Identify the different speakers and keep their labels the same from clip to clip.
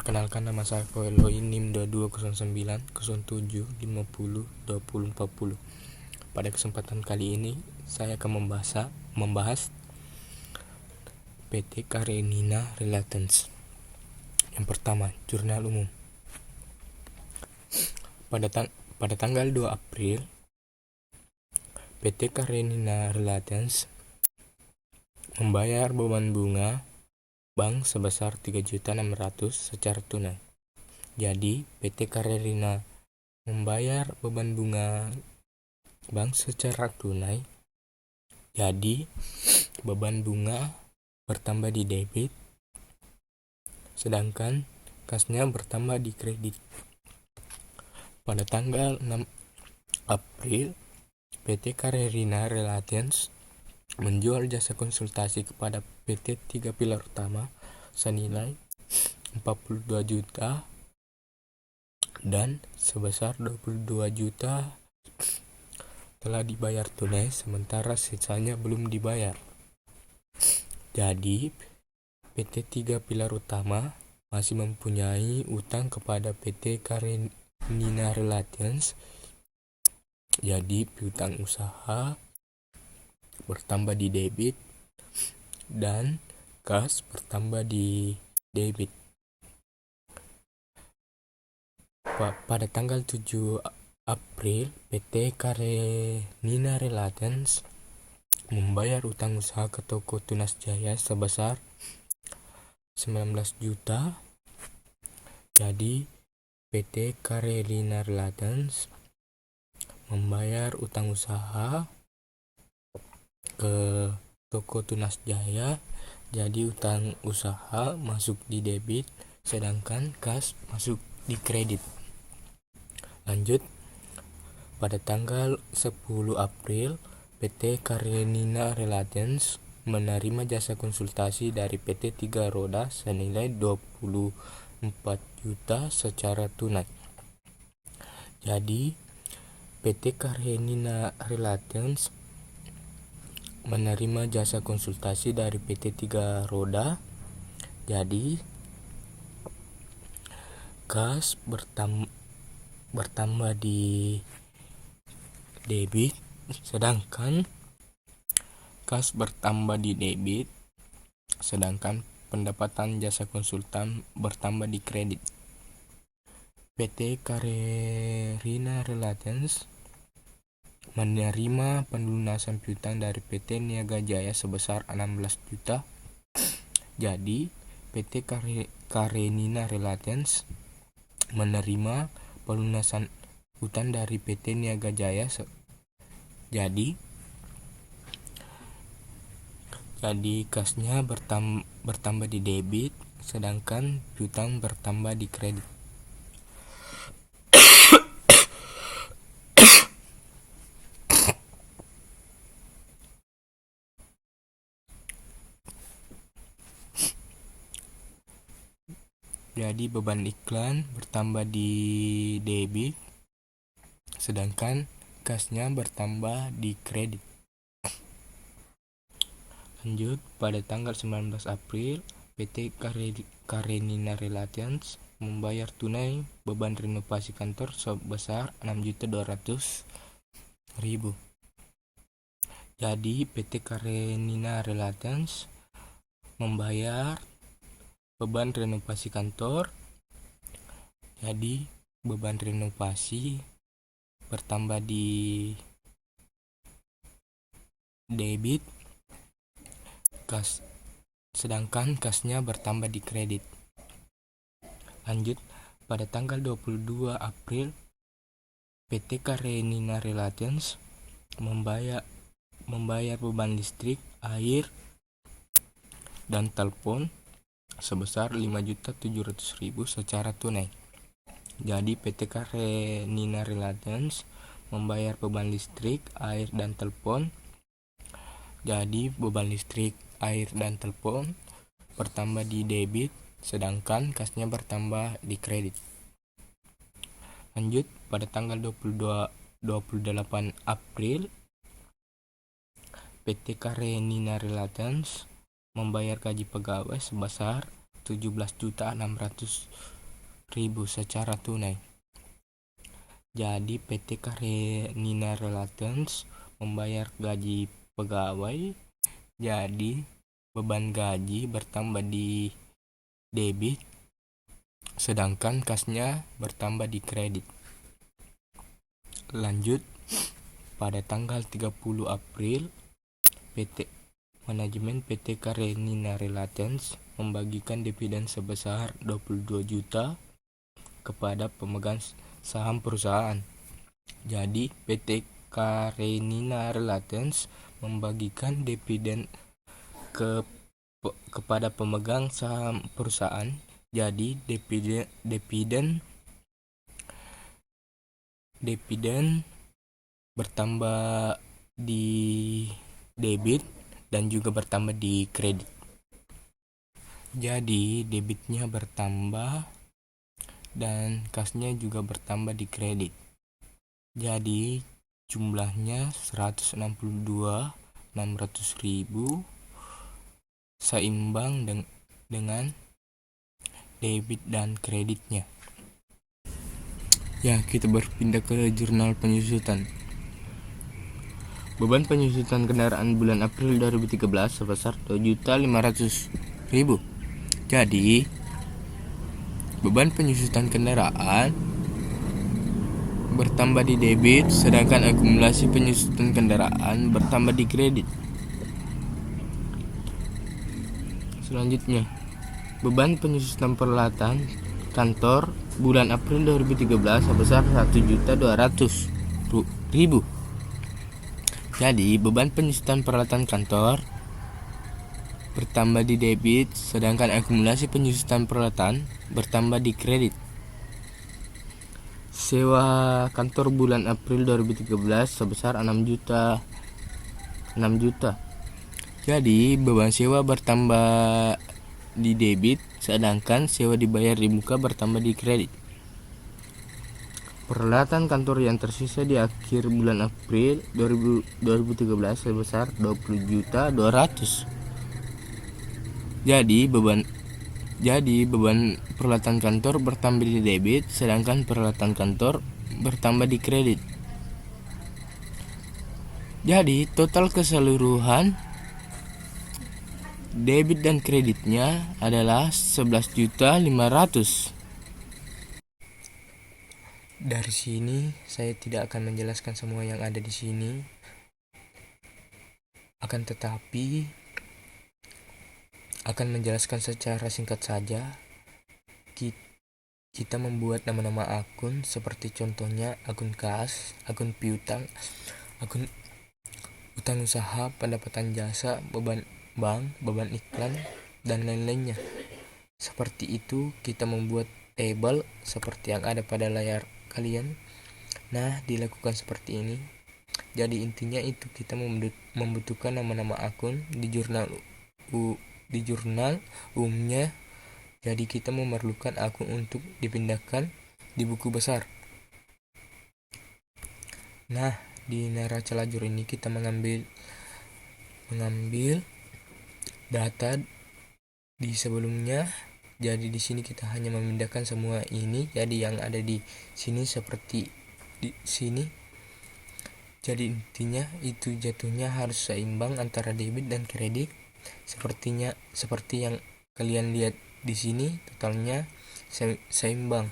Speaker 1: Perkenalkan, nama saya Koeloi, NIM 220907502040. Pada kesempatan kali ini saya akan membahas PT Karenina Relatance. Yang pertama, jurnal umum. Pada tanggal 2 April, PT Karenina Relatance membayar beban bunga bank sebesar 3.600.000 secara tunai. Jadi, PT Karenina membayar beban bunga bank secara tunai. Jadi, beban bunga bertambah di debit, sedangkan kasnya bertambah di kredit. Pada tanggal 6 April, PT Karenina Relatance menjual jasa konsultasi kepada PT 3 Pilar Utama senilai 42 juta dan sebesar 22 juta telah dibayar tunai, sementara sisanya belum dibayar. Jadi, PT 3 Pilar Utama masih mempunyai utang kepada PT Karenina Relatance. Jadi, piutang usaha bertambah di debit dan kas bertambah di debit. Pada tanggal 7 April, PT Karenina Relatance membayar utang usaha ke toko Tunas Jaya sebesar 19 juta. Jadi, PT Karenina Relatance membayar utang usaha ke toko Tunas Jaya. Jadi, utang usaha masuk di debit, sedangkan kas masuk di kredit. Lanjut, pada tanggal 10 April, PT Karenina Relatance menerima jasa konsultasi dari PT 3 Roda senilai 24 juta secara tunai. Jadi, PT Karenina Relatance menerima jasa konsultasi dari PT 3 Roda. Jadi, kas bertambah di debit, sedangkan kas bertambah di debit, sedangkan pendapatan jasa konsultan bertambah di kredit. PT Karenina Relatance menerima pelunasan piutang dari PT Niaga Jaya sebesar 16 juta. Jadi, PT Karenina Relatance menerima pelunasan utang dari PT Niaga Jaya. Jadi kasnya bertambah di debit, sedangkan piutang bertambah di kredit. Jadi, beban iklan bertambah di debit, sedangkan kasnya bertambah di kredit. Lanjut, pada tanggal 19 April, PT Karenina Relatance membayar tunai beban renovasi kantor sebesar 6.200.000. Jadi, PT Karenina Relatance membayar beban renovasi kantor. Jadi, beban renovasi bertambah di debit, sedangkan kasnya bertambah di kredit. Lanjut, pada tanggal 22 April, PT Karenina Relatance membayar beban listrik, air, dan telepon sebesar 5.700.000 secara tunai. Jadi, PT Karenina Relatance membayar beban listrik, air, dan telepon. Jadi, beban listrik, air, dan telepon bertambah di debit, sedangkan kasnya bertambah di kredit. Lanjut, pada tanggal 28 April, PT Karenina Relatance membayar gaji pegawai sebesar 17.600.000 secara tunai. Jadi PT Karenina Relations membayar gaji pegawai, jadi beban gaji bertambah di debit, sedangkan kasnya bertambah di kredit. Lanjut, pada tanggal 30 April, Manajemen PT Karenina Relations membagikan dividen sebesar 22 juta kepada pemegang saham perusahaan. Jadi, PT Karenina Relations membagikan dividen kepada pemegang saham perusahaan. Jadi, dividen bertambah di debit dan juga bertambah di kredit. Jadi debitnya bertambah dan kasnya juga bertambah di kredit. Jadi jumlahnya 162.600.000 seimbang dengan debit dan kreditnya. Ya, kita berpindah ke jurnal penyusutan. Beban penyusutan kendaraan bulan April 2013 sebesar 2.500.000. Jadi, beban penyusutan kendaraan bertambah di debit, sedangkan akumulasi penyusutan kendaraan bertambah di kredit. Selanjutnya, beban penyusutan peralatan kantor bulan April 2013 sebesar 1.200.000. Jadi, beban penyusutan peralatan kantor bertambah di debit, sedangkan akumulasi penyusutan peralatan bertambah di kredit. Sewa kantor bulan April 2013 sebesar 6 juta. Jadi, beban sewa bertambah di debit, sedangkan sewa dibayar di muka bertambah di kredit. Peralatan kantor yang tersisa di akhir bulan April 2013 sebesar 20.200.000. Jadi beban peralatan kantor bertambah di debit, sedangkan peralatan kantor bertambah di kredit. Jadi total keseluruhan debit dan kreditnya adalah 11.500.000. Dari sini saya tidak akan menjelaskan semua yang ada di sini. Akan tetapi akan menjelaskan secara singkat saja. Kita membuat nama-nama akun seperti contohnya akun kas, akun piutang, akun utang usaha, pendapatan jasa, beban bank, beban iklan, dan lain-lainnya. Seperti itu kita membuat table seperti yang ada pada layar kalian. Nah, dilakukan seperti ini. Jadi intinya itu, kita membutuhkan nama-nama akun di jurnal umumnya. Jadi kita memerlukan akun untuk dipindahkan di buku besar. Nah, di neraca lajur ini kita mengambil data di sebelumnya. Jadi di sini kita hanya memindahkan semua ini. Jadi yang ada di sini seperti di sini. Jadi intinya itu jatuhnya harus seimbang antara debit dan kredit. Seperti yang kalian lihat di sini, totalnya seimbang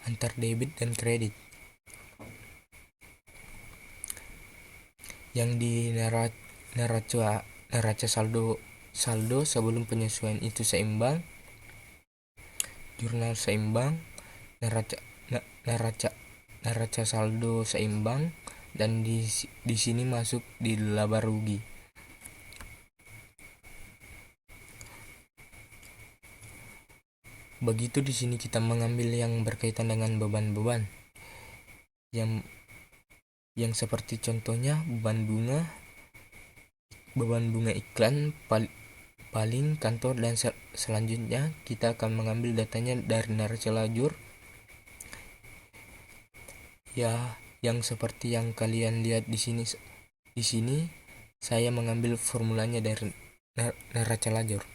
Speaker 1: antar debit dan kredit. Yang di neraca saldo sebelum penyesuaian itu seimbang, jurnal seimbang, neraca saldo seimbang, dan di sini masuk di laba rugi. Begitu di sini kita mengambil yang berkaitan dengan beban-beban yang seperti contohnya beban bunga iklan, paling kantor, dan selanjutnya kita akan mengambil datanya dari neraca lajur. Ya, yang seperti yang kalian lihat di sini. Di sini saya mengambil formulanya dari neraca lajur.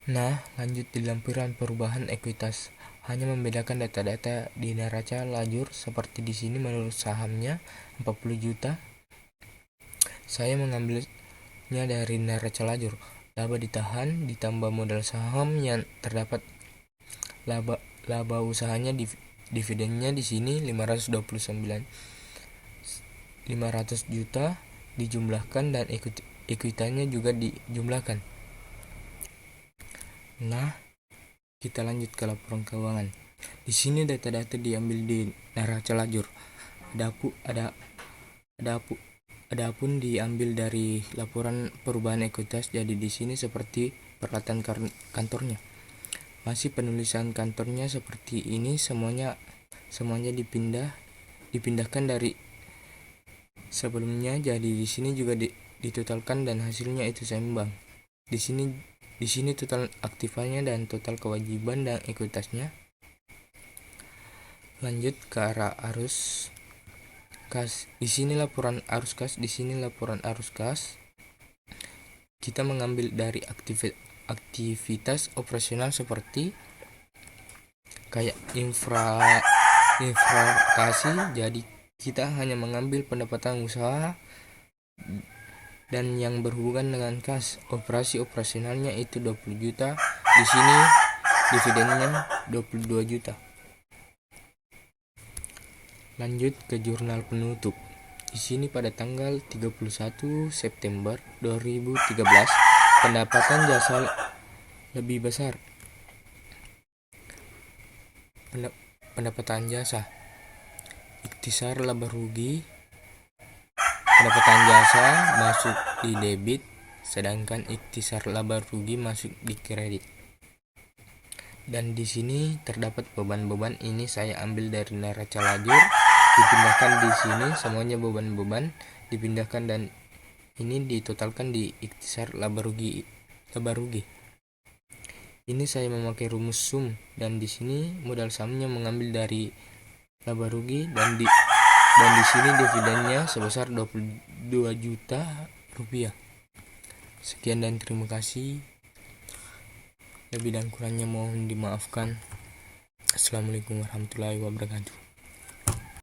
Speaker 1: Nah, lanjut di lampiran perubahan ekuitas. Hanya membedakan data-data di neraca lajur seperti di sini. Menurut sahamnya 40 juta, saya mengambilnya dari neraca lajur. Laba ditahan ditambah modal saham yang terdapat laba usahanya, dividennya di sini 500 juta dijumlahkan dan ekuitanya juga dijumlahkan. Nah, kita lanjut ke laporan keuangan. Di sini data-data diambil di neraca lajur. Adapun diambil dari laporan perubahan ekuitas. Jadi di sini seperti peralatan kantornya. Masih penulisan kantornya seperti ini, semuanya dipindahkan dari sebelumnya. Jadi di sini juga ditotalkan dan hasilnya itu seimbang. Di sini total aktifanya dan total kewajiban dan ekuitasnya. Lanjut ke arah arus kas. Di sini laporan arus kas, Kita mengambil dari aktivitas operasional seperti kayak inflasi. Jadi kita hanya mengambil pendapatan usaha dan yang berhubungan dengan kas. Operasionalnya itu 20 juta. Di sini dividennya 22 juta. Lanjut ke jurnal penutup. Di sini pada tanggal 31 September 2013 pendapatan jasa lebih besar. Pendapatan jasa ikhtisar laba rugi. Pendapatan jasa masuk di debit, sedangkan ikhtisar laba rugi masuk di kredit. Dan di sini terdapat beban-beban. Ini saya ambil dari neraca lajur, dipindahkan di sini, semuanya beban-beban dipindahkan dan ini ditotalkan di ikhtisar laba rugi. Ini saya memakai rumus sum dan di sini modal sahamnya mengambil dari laba rugi dan di sini dividennya sebesar 22 juta rupiah. Sekian dan terima kasih. Lebih dan kurangnya mohon dimaafkan. Assalamualaikum warahmatullahi wabarakatuh.